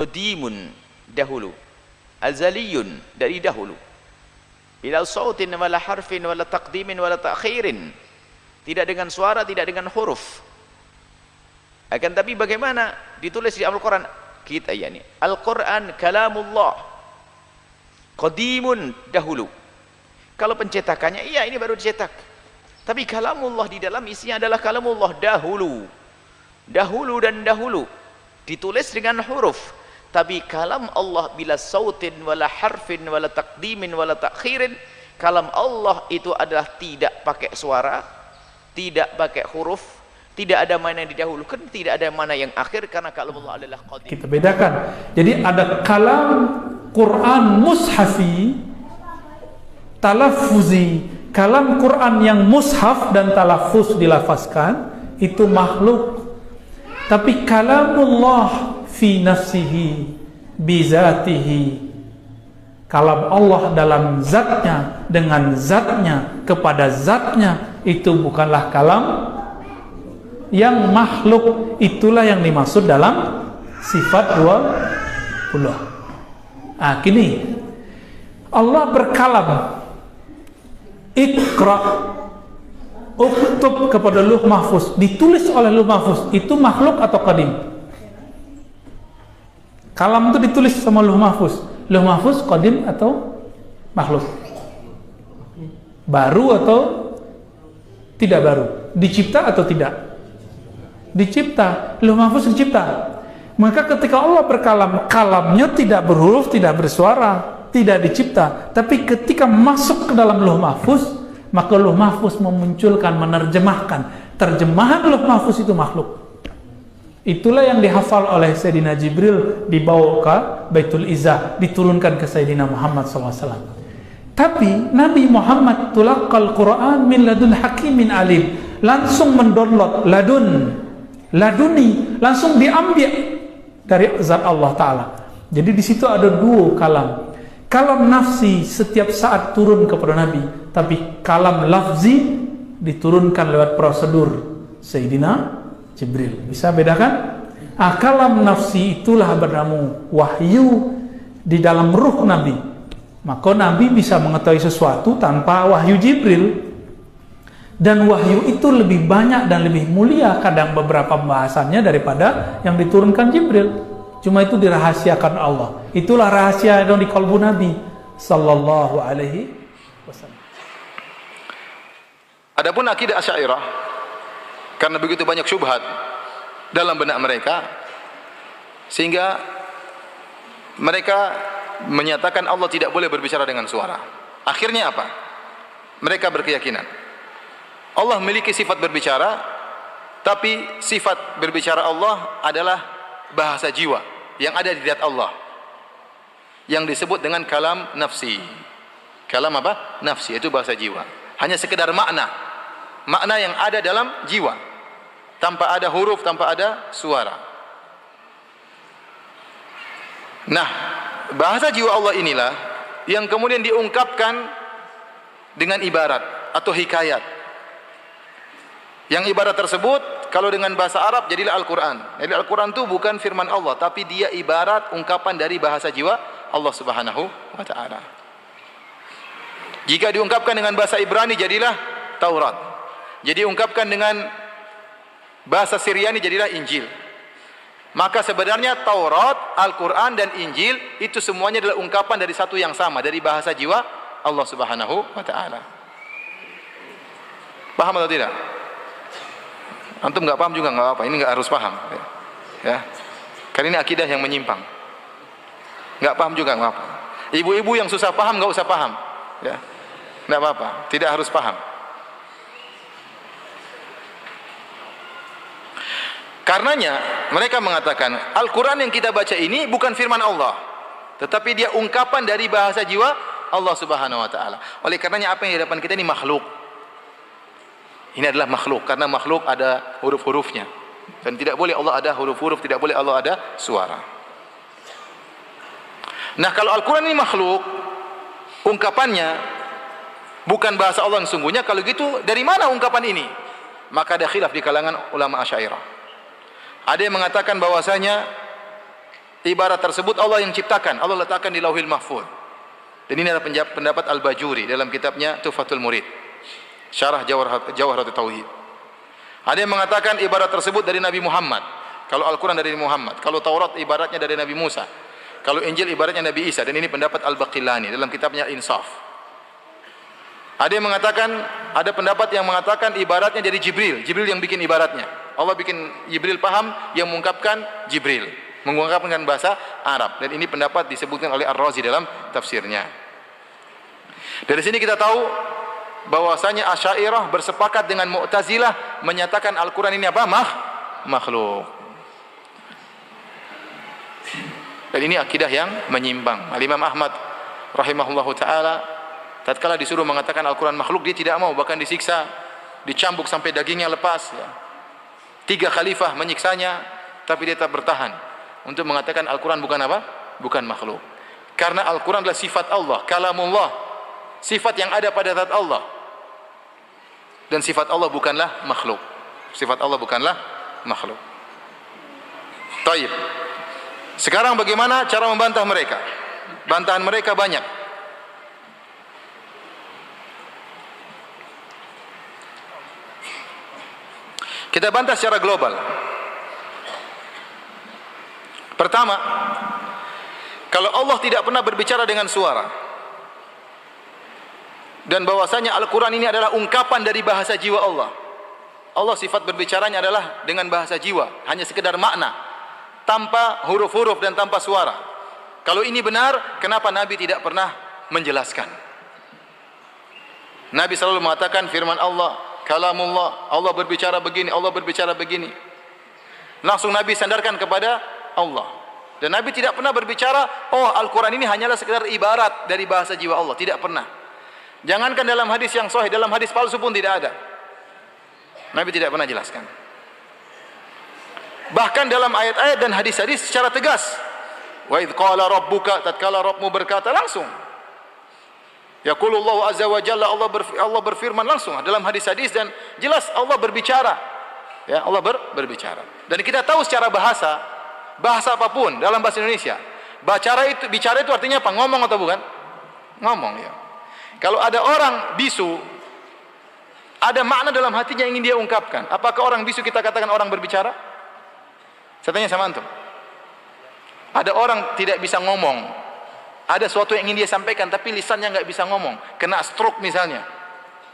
qadimun dahulu, azaliyun dari dahulu, bila sautin wala harfin wala taqdimin wala ta'khirin, tidak dengan suara, tidak dengan huruf. Akan tapi bagaimana ditulis di Al-Quran kita, yakni Al-Quran kalamullah qadimun dahulu. Kalau pencetakannya iya ini baru dicetak, tapi kalamullah di dalam isinya adalah kalamullah dahulu, dahulu dan dahulu, ditulis dengan huruf. Tapi kalam Allah bila sautin wala harfin wala taqdimin wala ta'khirin, kalam Allah itu adalah tidak pakai suara, tidak pakai huruf, tidak ada mana yang didahulukan, tidak ada mana yang akhir, karena kalam Allah adalah qadim. Kita bedakan. Jadi ada kalam Quran mushafi, talaffuzi. Kalam Quran yang mushaf dan talaffuz dilafazkan itu makhluk. Tapi kalamullah fi nafsihi bizatihi, kalam Allah dalam zatnya, dengan zatnya, kepada zatnya, itu bukanlah kalam yang makhluk. Itulah yang dimaksud dalam sifat 20. Kini Allah berkalam, Iqra, uktub kepada Lauh Mahfuz, ditulis oleh Lauh Mahfuz, itu makhluk atau qadim? Kalam itu ditulis sama Lauh Mahfuz. Lauh Mahfuz qadim atau makhluk? Baru atau tidak baru? Dicipta atau tidak? Dicipta. Lauh Mahfuz dicipta. Maka ketika Allah berkalam, kalamnya tidak berhuruf, tidak bersuara, tidak dicipta. Tapi ketika masuk ke dalam Lauh Mahfuz, maka Lauh Mahfuz memunculkan, menerjemahkan. Terjemahan Lauh Mahfuz itu makhluk. Itulah yang dihafal oleh Sayyidina Jibril, dibawa ke Baitul Izzah, diturunkan ke Sayyidina Muhammad SAW. Tapi Nabi Muhammad tulaqal Quran min ladun hakimin alim, langsung mendownload laduni, langsung diambil dari zat Allah Ta'ala. Jadi di situ ada dua kalam. Kalam nafsi setiap saat turun kepada Nabi, tapi kalam lafzi diturunkan lewat prosedur Sayyidina Jibril. Bisa bedakan? Kalam nafsi itulah bernama wahyu di dalam ruh Nabi. Maka Nabi bisa mengetahui sesuatu tanpa wahyu Jibril. Dan wahyu itu lebih banyak dan lebih mulia kadang beberapa pembahasannya daripada yang diturunkan Jibril. Cuma itu dirahasiakan Allah. Itulah rahasia yang di kalbu Nabi sallallahu alaihi wasallam. Adapun akidah Asy'ariyah, karena begitu banyak syubhat dalam benak mereka, sehingga mereka menyatakan Allah tidak boleh berbicara dengan suara. Akhirnya apa? Mereka berkeyakinan Allah memiliki sifat berbicara, tapi sifat berbicara Allah adalah bahasa jiwa yang ada di zat Allah, yang disebut dengan kalam nafsi. Kalam apa? Nafsi, itu bahasa jiwa. Hanya sekedar makna yang ada dalam jiwa, tanpa ada huruf, tanpa ada suara. Nah, bahasa jiwa Allah inilah yang kemudian diungkapkan dengan ibarat atau hikayat. Yang ibarat tersebut kalau dengan bahasa Arab jadilah Al-Quran. Jadi Al-Quran itu bukan firman Allah, tapi dia ibarat ungkapan dari bahasa jiwa Allah Subhanahu wa ta'ala. Jika diungkapkan dengan bahasa Ibrani jadilah Taurat. Jadi ungkapkan dengan bahasa Syriani jadilah Injil. Maka sebenarnya Taurat, Al-Quran dan Injil itu semuanya adalah ungkapan dari satu yang sama, dari bahasa jiwa Allah Subhanahu wa ta'ala. Paham atau tidak? Antum nggak paham juga nggak apa-apa, ini nggak harus paham, ya. Karena ini akidah yang menyimpang. Nggak paham juga nggak apa. Ibu-ibu yang susah paham nggak usah paham, ya. Nggak apa-apa, tidak harus paham. Karenanya mereka mengatakan Al-Quran yang kita baca ini bukan firman Allah, tetapi dia ungkapan dari bahasa jiwa Allah Subhanahu wa ta'ala. Oleh karenanya apa yang di depan kita ini makhluk. Ini adalah makhluk, karena makhluk ada huruf-hurufnya. Dan tidak boleh Allah ada huruf-huruf, tidak boleh Allah ada suara. Nah, kalau Al-Quran ini makhluk, ungkapannya bukan bahasa Allah yang sungguhnya, kalau gitu dari mana ungkapan ini? Maka ada khilaf di kalangan ulama Asy'ariyah. Ada yang mengatakan bahwasanya ibarat tersebut Allah yang ciptakan, Allah letakkan di Lauhil Mahfuz. Dan ini adalah pendapat Al-Bajuri dalam kitabnya Tuhfatul Murid, Syarah Jawharatul Tauhid. Ada yang mengatakan ibarat tersebut dari Nabi Muhammad. Kalau Al-Quran dari Muhammad, kalau Taurat ibaratnya dari Nabi Musa, kalau Injil ibaratnya Nabi Isa. Dan ini pendapat Al-Baqillani dalam kitabnya Insaf. Ada yang mengatakan, ada pendapat yang mengatakan ibaratnya dari Jibril. Jibril yang bikin ibaratnya. Allah bikin Jibril paham, yang mengungkapkan Jibril, mengungkapkan dengan bahasa Arab. Dan ini pendapat disebutkan oleh Ar-Razi dalam tafsirnya. Dari sini kita tahu bahwasanya Asy'ariyah bersepakat dengan Mu'tazilah menyatakan Al-Quran ini apa? Makhluk. Dan ini akidah yang menyimpang. Al-Imam Ahmad rahimahullahu ta'ala tatkala disuruh mengatakan Al-Quran makhluk, dia tidak mau, bahkan disiksa, dicambuk sampai dagingnya lepas ya. 3 khalifah menyiksanya, tapi dia tetap bertahan untuk mengatakan Al-Quran bukan apa? Bukan makhluk. Karena Al-Quran adalah sifat Allah, kalamullah, sifat yang ada pada zat Allah. Dan sifat Allah bukanlah makhluk. Sifat Allah bukanlah makhluk. Taib. Sekarang bagaimana cara membantah mereka? Bantahan mereka banyak. Kita bantah secara global. Pertama, kalau Allah tidak pernah berbicara dengan suara, dan bahwasanya Al-Quran ini adalah ungkapan dari bahasa jiwa Allah. Allah sifat berbicaranya adalah dengan bahasa jiwa, hanya sekedar makna, tanpa huruf-huruf dan tanpa suara. Kalau ini benar, kenapa Nabi tidak pernah menjelaskan? Nabi selalu mengatakan firman Allah, kalamullah, Allah berbicara begini, Allah berbicara begini. Langsung Nabi sandarkan kepada Allah. Dan Nabi tidak pernah berbicara, oh Al-Quran ini hanyalah sekedar ibarat dari bahasa jiwa Allah. Tidak pernah. Jangankan dalam hadis yang sahih, dalam hadis palsu pun tidak ada. Nabi tidak pernah jelaskan. Bahkan dalam ayat-ayat dan hadis-hadis secara tegas. Wa idh qala rabbuka, tatkala Rabbmu berkata langsung. Yaqulullahu azza wa jalla, Allah berfirman langsung dalam hadis-hadis, dan jelas Allah berbicara. Ya, Allah berbicara. Dan kita tahu secara bahasa apapun dalam bahasa Indonesia, bicara itu artinya apa? Ngomong atau bukan? Ngomong ya. Kalau ada orang bisu, ada makna dalam hatinya yang ingin dia ungkapkan. Apakah orang bisu kita katakan orang berbicara? Saya tanya sama antum. Ada orang tidak bisa ngomong, ada sesuatu yang ingin dia sampaikan tapi lisannya nggak bisa ngomong, kena stroke misalnya.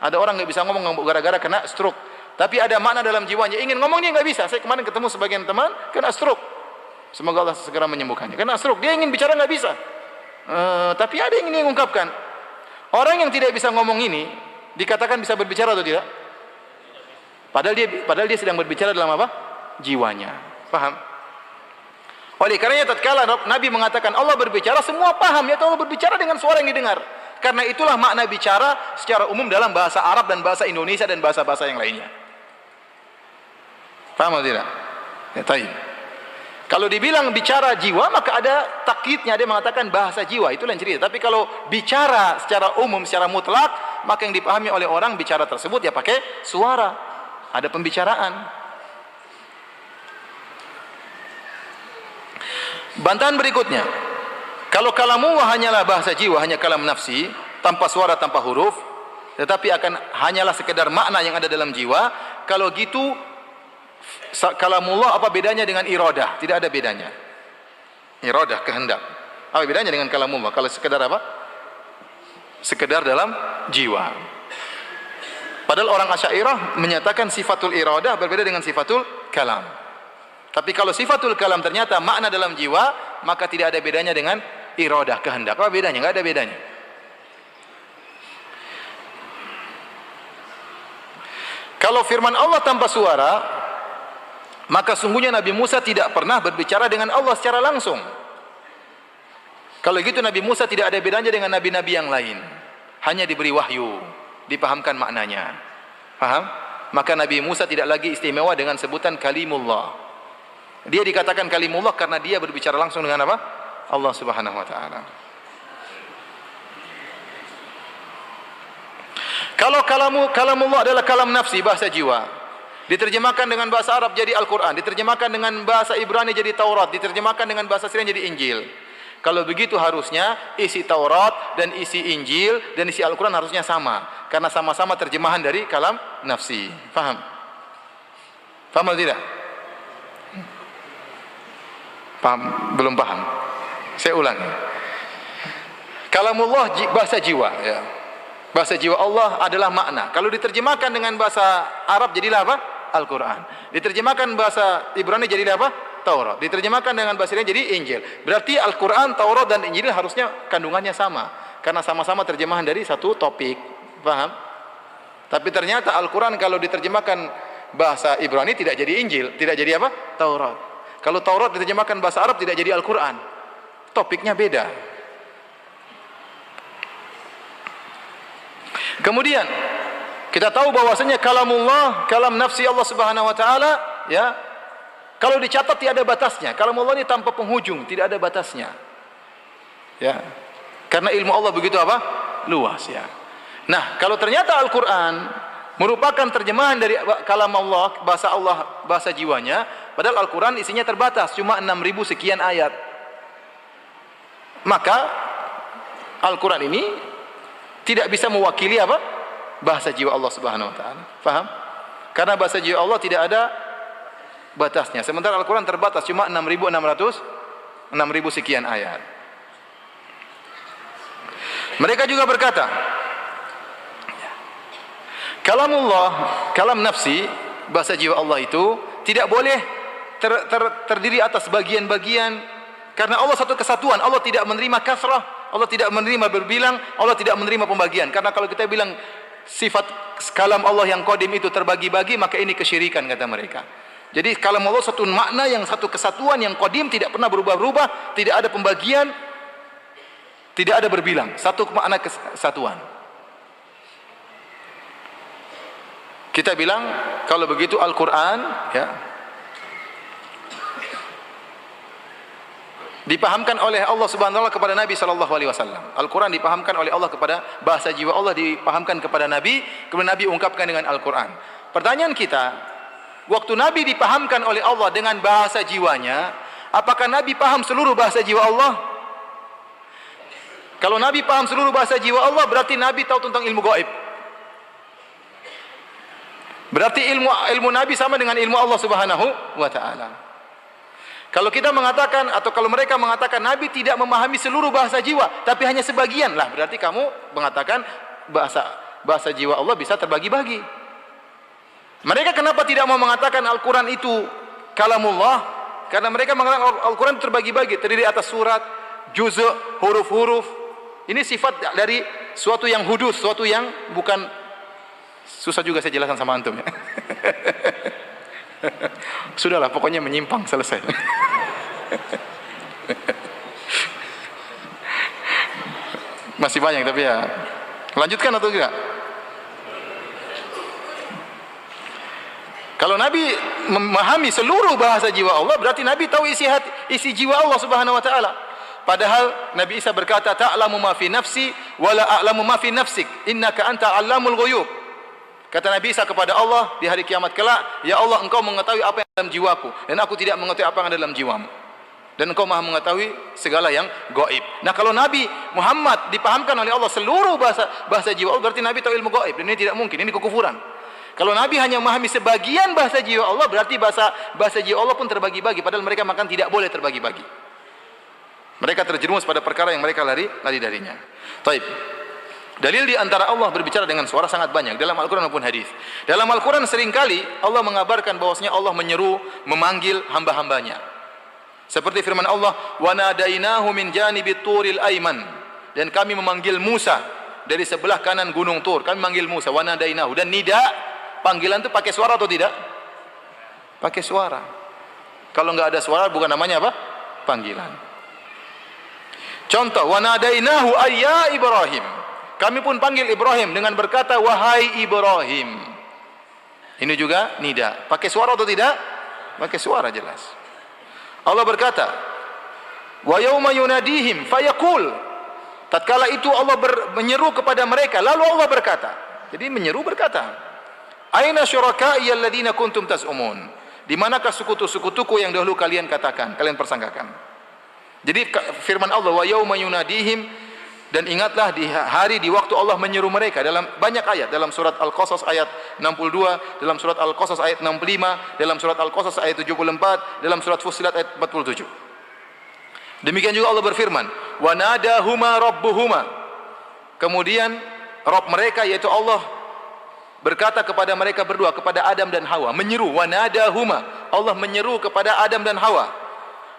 Ada orang nggak bisa ngomong gara-gara kena stroke, tapi ada makna dalam jiwanya, ingin ngomong dia nggak bisa. Saya kemarin ketemu sebagian teman kena stroke, semoga Allah segera menyembuhkannya. Kena stroke, dia ingin bicara nggak bisa, tapi ada yang ingin mengungkapkan. Orang yang tidak bisa ngomong ini dikatakan bisa berbicara atau tidak? Padahal dia sedang berbicara dalam apa? Jiwanya. Paham? Oleh karenanya tatkala Nabi mengatakan Allah berbicara, semua paham ya, Allah berbicara dengan suara yang didengar. Karena itulah makna bicara secara umum dalam bahasa Arab dan bahasa Indonesia dan bahasa-bahasa yang lainnya. Paham atau tidak? Ya, taib. Kalau dibilang bicara jiwa, maka ada takyidnya, dia mengatakan bahasa jiwa, itulah yang cerita. Tapi kalau bicara secara umum, secara mutlak, maka yang dipahami oleh orang bicara tersebut ya pakai suara, ada pembicaraan. Bantahan berikutnya, kalau kalamullah hanyalah bahasa jiwa, hanya kalam nafsi, tanpa suara, tanpa huruf, tetapi hanyalah sekedar makna yang ada dalam jiwa, kalau gitu kalamullah apa bedanya dengan iradah? Tidak ada bedanya. Iradah, kehendak. Apa bedanya dengan kalamullah? Kalau sekedar apa? Sekedar dalam jiwa. Padahal orang Asy'ariyah menyatakan sifatul iradah berbeda dengan sifatul kalam. Tapi kalau sifatul kalam ternyata makna dalam jiwa, maka tidak ada bedanya dengan iradah, kehendak. Apa bedanya? Enggak ada bedanya. Kalau firman Allah tanpa suara, maka sungguhnya Nabi Musa tidak pernah berbicara dengan Allah secara langsung. Kalau gitu Nabi Musa tidak ada bedanya dengan nabi-nabi yang lain. Hanya diberi wahyu, dipahamkan maknanya. Paham? Maka Nabi Musa tidak lagi istimewa dengan sebutan kalimullah. Dia dikatakan kalimullah karena dia berbicara langsung dengan apa? Allah Subhanahu wa taala. Kalau kalamullah adalah kalam nafsi, bahasa jiwa, diterjemahkan dengan bahasa Arab jadi Al-Quran, diterjemahkan dengan bahasa Ibrani jadi Taurat, diterjemahkan dengan bahasa Syriani jadi Injil. Kalau begitu harusnya isi Taurat dan isi Injil dan isi Al-Quran harusnya sama, karena sama-sama terjemahan dari kalam nafsi. Faham? Faham atau tidak? Paham? Belum paham? Saya ulangi. Kalamullah bahasa jiwa, ya. Bahasa jiwa Allah adalah makna. Kalau diterjemahkan dengan bahasa Arab jadilah apa? Al-Quran. Diterjemahkan bahasa Ibrani jadilah apa? Taurat. Diterjemahkan dengan bahasa Syriani jadi Injil. Berarti Al-Quran, Taurat dan Injil harusnya kandungannya sama, karena sama-sama terjemahan dari satu topik. Paham? Tapi ternyata Al-Quran kalau diterjemahkan bahasa Ibrani tidak jadi Injil, tidak jadi apa? Taurat. Kalau Taurat diterjemahkan bahasa Arab tidak jadi Al-Quran. Topiknya beda. Kemudian kita tahu bahwasanya kalamullah, kalam nafsi Allah Subhanahu wa taala, ya. Kalau dicatat tidak ada batasnya. Kalamullah ini tanpa penghujung, tidak ada batasnya. Ya. Karena ilmu Allah begitu apa? Luas, ya. Nah, kalau ternyata Al-Quran merupakan terjemahan dari kalam Allah, bahasa jiwanya, padahal Al-Quran isinya terbatas, cuma 6.000 sekian ayat. Maka Al-Quran ini tidak bisa mewakili apa? Bahasa jiwa Allah Subhanahu wa taala. Paham? Karena bahasa jiwa Allah tidak ada batasnya. Sementara Al-Quran terbatas, cuma 6.000 sekian ayat. Mereka juga berkata, kalamullah, kalam nafsi, bahasa jiwa Allah itu tidak boleh terdiri atas bagian-bagian, karena Allah satu kesatuan. Allah tidak menerima kasrah, Allah tidak menerima berbilang, Allah tidak menerima pembagian. Karena kalau kita bilang sifat kalam Allah yang qadim itu terbagi-bagi, maka ini kesyirikan, kata mereka. Jadi kalam Allah satu makna, yang satu kesatuan, yang qadim, tidak pernah berubah-ubah, tidak ada pembagian, tidak ada berbilang, satu makna kesatuan. Kita bilang kalau begitu Al-Quran, ya, dipahamkan oleh Allah Subhanahu wa taala kepada Nabi sallallahu alaihi wasallam. Al-Quran dipahamkan oleh Allah kepada bahasa jiwa Allah, dipahamkan kepada Nabi, kemudian Nabi ungkapkan dengan Al-Quran. Pertanyaan kita, waktu Nabi dipahamkan oleh Allah dengan bahasa jiwanya, apakah Nabi paham seluruh bahasa jiwa Allah? Kalau Nabi paham seluruh bahasa jiwa Allah, berarti Nabi tahu tentang ilmu gaib. Berarti ilmu Nabi sama dengan ilmu Allah Subhanahu wa taala. Kalau kita mengatakan, atau kalau mereka mengatakan Nabi tidak memahami seluruh bahasa jiwa, tapi hanya sebagian, lah berarti kamu mengatakan bahasa jiwa Allah bisa terbagi-bagi. Mereka kenapa tidak mau mengatakan Al-Quran itu kalamullah? Karena mereka mengatakan Al-Quran terbagi-bagi, terdiri atas surat, juz', huruf-huruf. Ini sifat dari suatu yang hudus, suatu yang bukan. Susah juga saya jelaskan sama antum, ya. Sudahlah, pokoknya menyimpang, selesai. Masih banyak, tapi ya lanjutkan atau tidak? Kalau Nabi memahami seluruh bahasa jiwa Allah, berarti Nabi tahu isi jiwa Allah Subhanahu wa taala. Padahal Nabi Isa berkata, ta'lamu ma fi nafsi wa la a'lamu ma fi nafsik, innaka anta 'allamul ghuyub. Kata Nabi Isa kepada Allah di hari kiamat kelak, ya Allah, engkau mengetahui apa yang dalam jiwaku, dan aku tidak mengetahui apa yang ada dalam jiwamu. Dan engkau maha mengetahui segala yang gaib. Nah, kalau Nabi Muhammad dipahamkan oleh Allah seluruh bahasa jiwa Allah, berarti Nabi tahu ilmu gaib, dan ini tidak mungkin, ini kekufuran. Kalau Nabi hanya memahami sebagian bahasa jiwa Allah, berarti bahasa jiwa Allah pun terbagi-bagi, padahal mereka makan tidak boleh terbagi-bagi. Mereka terjerumus pada perkara yang mereka lari darinya. Taib. Dalil di antara Allah berbicara dengan suara sangat banyak dalam Al-Quran maupun hadis. Dalam Al-Quran seringkali Allah mengabarkan bahwasanya Allah menyeru, memanggil hamba-hambanya. Seperti firman Allah, "Wa nadainahu min janibit turil aiman." Dan kami memanggil Musa dari sebelah kanan gunung Tur. Kami memanggil Musa, wa nadainahu. Dan nida, panggilan itu pakai suara atau tidak? Pakai suara. Kalau enggak ada suara bukan namanya apa? Panggilan. Contoh, wa nadainahu ayya Ibrahim. Kami pun panggil Ibrahim dengan berkata, wahai Ibrahim. Ini juga nida. Pakai suara atau tidak? Pakai suara, jelas. Allah berkata, wa yauma yunadihim fayaqul. Tatkala itu Allah menyeru kepada mereka, lalu Allah berkata. Jadi menyeru berkata, Aina syuraka'i alladziina kuntum taz'umun? Di manakah sekutu-sekutuku yang dahulu kalian katakan, kalian persangkakan? Jadi firman Allah, wa yauma yunadihim, dan ingatlah di hari di waktu Allah menyeru mereka, dalam banyak ayat, dalam surat Al-Qasas ayat 62, dalam surat Al-Qasas ayat 65, dalam surat Al-Qasas ayat 74, dalam surat Fussilat ayat 47. Demikian juga Allah berfirman, wa nadahuma rabbuhuma. Kemudian Rabb mereka yaitu Allah berkata kepada mereka berdua, kepada Adam dan Hawa, menyeru, wa nadahuma, Allah menyeru kepada Adam dan Hawa,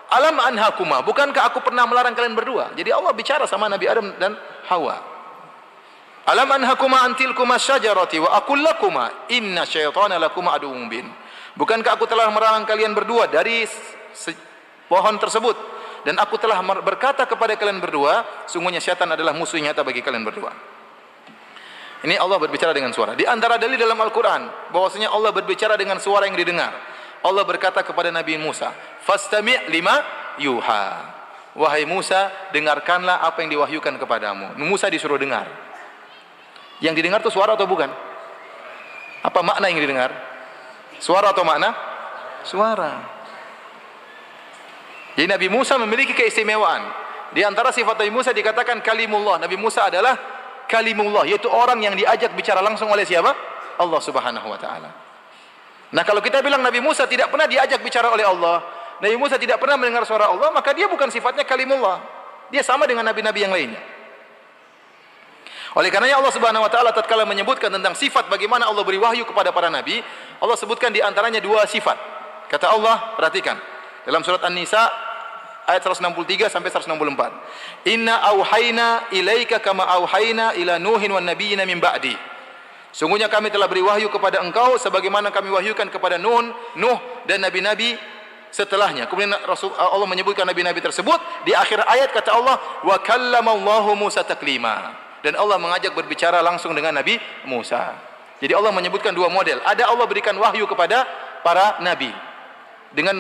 alam anhakuma, bukankah aku pernah melarang kalian berdua? Jadi Allah bicara sama Nabi Adam dan Hawa. Alam anhakuma antilkuma syajarati wa aqul lakuma inna syaitana lakuma aduwwun mubin. Bukankah aku telah melarang kalian berdua dari pohon tersebut, dan aku telah berkata kepada kalian berdua, sungguhnya syaitan adalah musuh nyata bagi kalian berdua. Ini Allah berbicara dengan suara. Di antara dalil dalam Al-Quran bahwasanya Allah berbicara dengan suara yang didengar. Allah berkata kepada Nabi Musa, fastami' lima yuha. Wahai Musa, dengarkanlah apa yang diwahyukan kepadamu. Musa disuruh dengar. Yang didengar itu suara atau bukan? Apa makna yang didengar? Suara atau makna? Suara. Jadi Nabi Musa memiliki keistimewaan. Di antara sifat Nabi Musa dikatakan kalimullah. Nabi Musa adalah kalimullah, yaitu orang yang diajak bicara langsung oleh siapa? Allah Subhanahu wa taala. Nah, kalau kita bilang Nabi Musa tidak pernah diajak bicara oleh Allah, Nabi Musa tidak pernah mendengar suara Allah, maka dia bukan sifatnya kalimullah. Dia sama dengan nabi-nabi yang lainnya. Oleh karenanya Allah Subhanahu wa taala tatkala menyebutkan tentang sifat bagaimana Allah beri wahyu kepada para nabi, Allah sebutkan di antaranya dua sifat. Kata Allah, perhatikan, dalam surat An-Nisa ayat 163 sampai 164. Inna auhayna ilaika kama auhayna ila Nuhin wan nabiyina min ba'di. Sungguhnya kami telah beri wahyu kepada engkau sebagaimana kami wahyukan kepada Nuh dan nabi-nabi setelahnya. Kemudian Allah menyebutkan nabi-nabi tersebut. Di akhir ayat kata Allah, wa kallamallahu Musa taklima. Dan Allah mengajak berbicara langsung dengan Nabi Musa. Jadi Allah menyebutkan dua model. Ada Allah berikan wahyu kepada para nabi dengan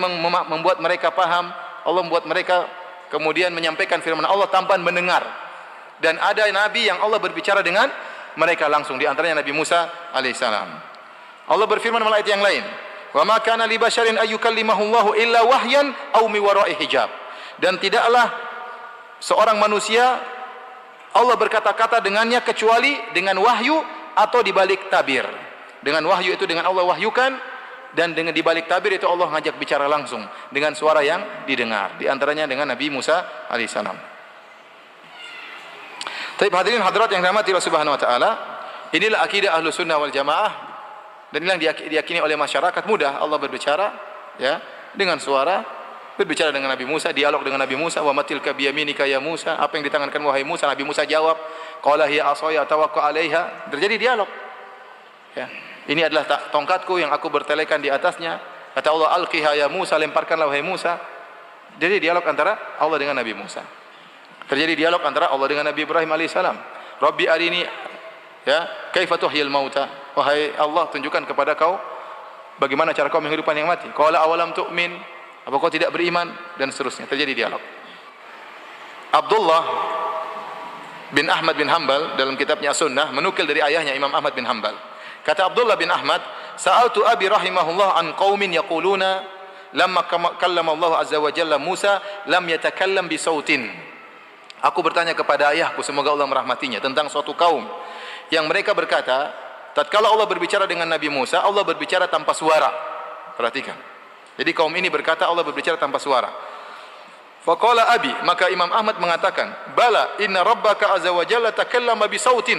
membuat mereka paham. Allah membuat mereka kemudian menyampaikan firman Allah tanpa mendengar. Dan ada nabi yang Allah berbicara dengan mereka langsung, di antaranya Nabi Musa alaihissalam. Allah berfirman dalam ayat yang lain, wa ma kana li basyarin ayyukallimahullahu illa wahyan aw mi wara'i hijab. Dan tidaklah seorang manusia Allah berkata-kata dengannya kecuali dengan wahyu atau di balik tabir. Dengan wahyu itu dengan Allah wahyukan, dan dengan di balik tabir itu Allah ngajak bicara langsung dengan suara yang didengar. Di antaranya dengan Nabi Musa alaihissalam. Tapi hadirin hadirat yang dirahmati Allah Subhanahu wa taala, inilah akidah Ahlus Sunnah wal Jamaah, dan inilah yang diyakini oleh masyarakat. Mudah Allah berbicara ya dengan suara, berbicara dengan Nabi Musa, dialog dengan Nabi Musa, wa matilka biyaminika ya Musa, apa yang ditangankan wahai Musa? Nabi Musa jawab, qala hiya asaya tawakka 'alaiha. Terjadi dialog. Ya. Ini adalah tongkatku yang aku bertelekan di atasnya. Kata Allah, alqiha ya Musa, lemparkanlah wahai Musa. Jadi dialog antara Allah dengan Nabi Musa. Terjadi dialog antara Allah dengan Nabi Ibrahim alaihissalam. Rabbi arini ya kaifa tuhyil mauta. Wahai Allah, tunjukkan kepada kau bagaimana cara kau menghidupkan yang mati. Qala awalam tu'min, apa kau tidak beriman, dan seterusnya. Terjadi dialog. Abdullah bin Ahmad bin Hanbal dalam kitabnya Sunnah menukil dari ayahnya Imam Ahmad bin Hanbal. Kata Abdullah bin Ahmad, sa'altu abi rahimahullah an qaumin yaquluna lamma kallama Allah azza wa jalla Musa lam yatakallam bi sautin. Aku bertanya kepada ayahku, semoga Allah merahmatinya, tentang suatu kaum yang mereka berkata, tatkala Allah berbicara dengan Nabi Musa, Allah berbicara tanpa suara. Perhatikan. Jadi kaum ini berkata Allah berbicara tanpa suara. Faqala abi, maka Imam Ahmad mengatakan, bala inna rabbaka azza wa jalla takallama bi sautin.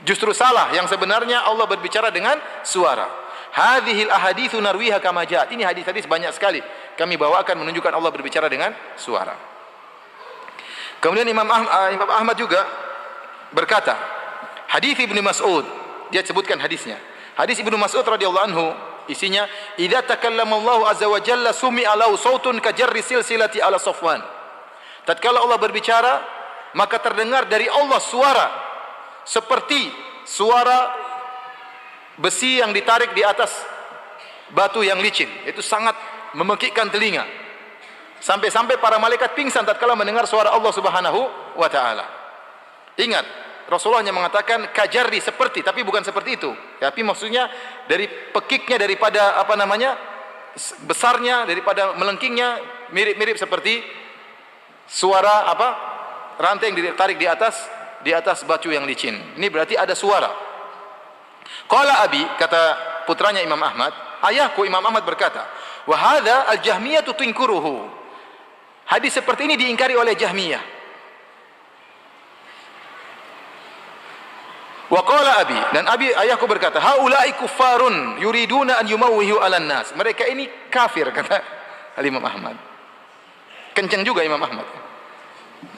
Justru salah, yang sebenarnya Allah berbicara dengan suara. Hadhil ahaditsu narwiha kama ja'at. Ini hadis-hadis banyak sekali kami bawakan menunjukkan Allah berbicara dengan suara. Kemudian Imam Ahmad juga berkata, hadis Ibnu Mas'ud, dia sebutkan hadisnya. Hadis Ibnu Mas'ud radhiyallahu anhu isinya, idza takallama Allah azza wa jalla sumi'a lahu sautun ka jarri silsilati ala Safwan. Tatkala Allah berbicara, maka terdengar dari Allah suara seperti suara besi yang ditarik di atas batu yang licin. Itu sangat memekikkan telinga. Sampai-sampai para malaikat pingsan tatkala mendengar suara Allah Subhanahu wa taala. Ingat, Rasulullah hanya mengatakan kajarri, seperti, tapi bukan seperti itu. Tapi maksudnya dari pekiknya, daripada apa namanya, besarnya, daripada melengkingnya, mirip-mirip seperti suara apa, rantai yang ditarik di atas batu yang licin. Ini berarti ada suara. Qala Abi, kata putranya Imam Ahmad, ayahku Imam Ahmad berkata, wa hadza al-Jahmiyah tunkuruhu. Hadis seperti ini diingkari oleh Jahmiyah. Wa qala Abi, dan ayahku berkata, haula'i kuffarun yuriduna an yumawwihu 'alan nas. Mereka ini kafir, kata Imam Ahmad. Kencang juga Imam Ahmad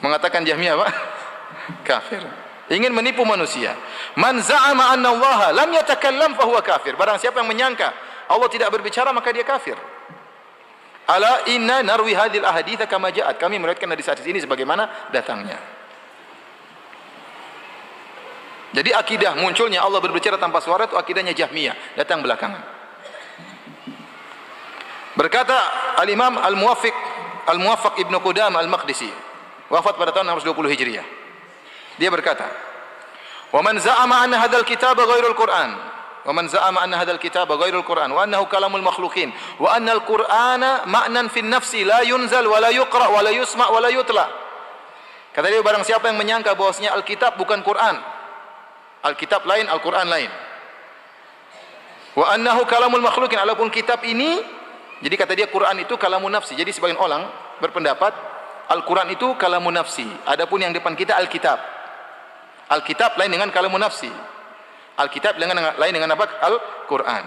mengatakan Jahmiyah apa? Kafir. Ingin menipu manusia. Man za'ama anna Allah lam yatakallam fa huwa kafir. Barang siapa yang menyangka Allah tidak berbicara, maka dia kafir. Ala inna narwi hadhil ahadits kama ja'at. Kami meriwayatkan hadis-hadis ini sebagaimana datangnya. Jadi akidah munculnya Allah berbicara tanpa suara itu akidahnya Jahmiyah, datang belakangan. Berkata Al-Imam Al-Muwaffaq Ibnu Qudamah Al-Maqdisi, wafat pada tahun 620 Hijriah. Dia berkata, "Wa man za'ama anna hadzal kitaba ghairul Qur'an, wa man za'ama anna hadzal kitaba ghairul Qur'an wa annahu kalamul makhluqin wa anna al-Qur'ana ma'nan fin nafsi la yunzal wa la yuqra wa la yusma' wa la yutla." Kata dia, barang siapa yang menyangka bahwasanya Alkitab bukan Quran, Alkitab lain, Al-Quran lain. Wa annahu kalamul makhluqin, adapun kitab ini, jadi kata dia Quran itu kalamun nafsi. Jadi sebagian orang berpendapat Al-Quran itu kalamun nafsi. Adapun yang depan kita Alkitab. Alkitab lain dengan kalamun nafsi. Alkitab lain dengan apa? Al-Quran.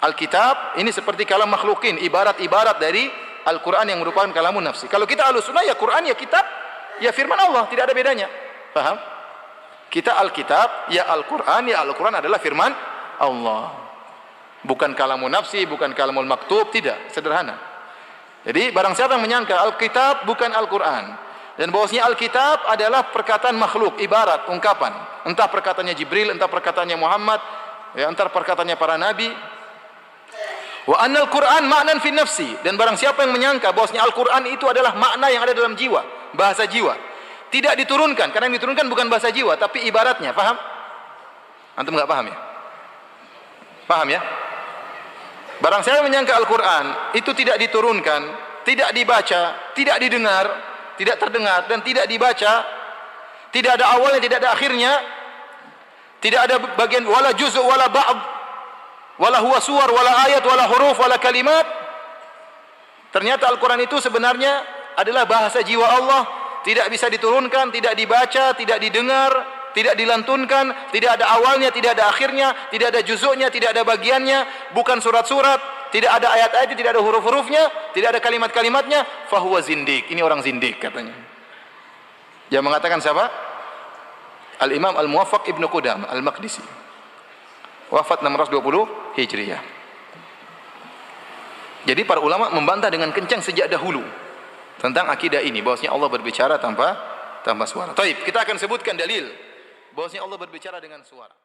Alkitab ini seperti kalam makhlukin, ibarat-ibarat dari Al-Quran yang merupakan kalamun nafsi. Kalau kita Ahlussunnah ya Quran ya kitab, ya firman Allah, tidak ada bedanya. Paham? Kita Alkitab, ya Al-Quran, ya Al-Quran adalah firman Allah. Bukan kalamun nafsi, bukan kalamul maktub, tidak, sederhana. Jadi barang siapa yang menyangka Alkitab bukan Al-Quran, dan bahwasanya Alkitab adalah perkataan makhluk, ibarat, ungkapan, entah perkataannya Jibril, entah perkataannya Muhammad, ya, entah perkataannya para nabi. Wa annal Quran ma'nan fi nafsi, dan barang siapa yang menyangka bahwasanya Al-Quran itu adalah makna yang ada dalam jiwa, bahasa jiwa. Tidak diturunkan, karena yang diturunkan bukan bahasa jiwa, tapi ibaratnya, paham? Antum enggak paham ya? Paham ya? Barang siapa menyangka Al-Quran itu tidak diturunkan, tidak dibaca, tidak didengar, tidak terdengar, dan tidak dibaca, tidak ada awalnya, tidak ada akhirnya, tidak ada bagian wala juz' wala ba'd, wala huwa suwar, wala ayat, wala huruf, wala kalimat. Ternyata Al-Quran itu sebenarnya adalah bahasa jiwa Allah, tidak bisa diturunkan, tidak dibaca, tidak didengar, tidak dilantunkan, tidak ada awalnya, tidak ada akhirnya, tidak ada juzuknya, tidak ada bagiannya, bukan surat-surat, tidak ada ayat-ayatnya, tidak ada huruf-hurufnya, tidak ada kalimat-kalimatnya, fahuwa zindik. Ini orang zindik katanya. Yang mengatakan siapa? Al-Imam Al-Muwaffaq Ibnu Qudamah Al-Maqdisi. Wafat 620 Hijriah. Jadi para ulama membantah dengan kencang sejak dahulu tentang akidah ini, bahwasanya Allah berbicara tanpa suara. Taib, kita akan sebutkan dalil bahwasanya Allah berbicara dengan suara.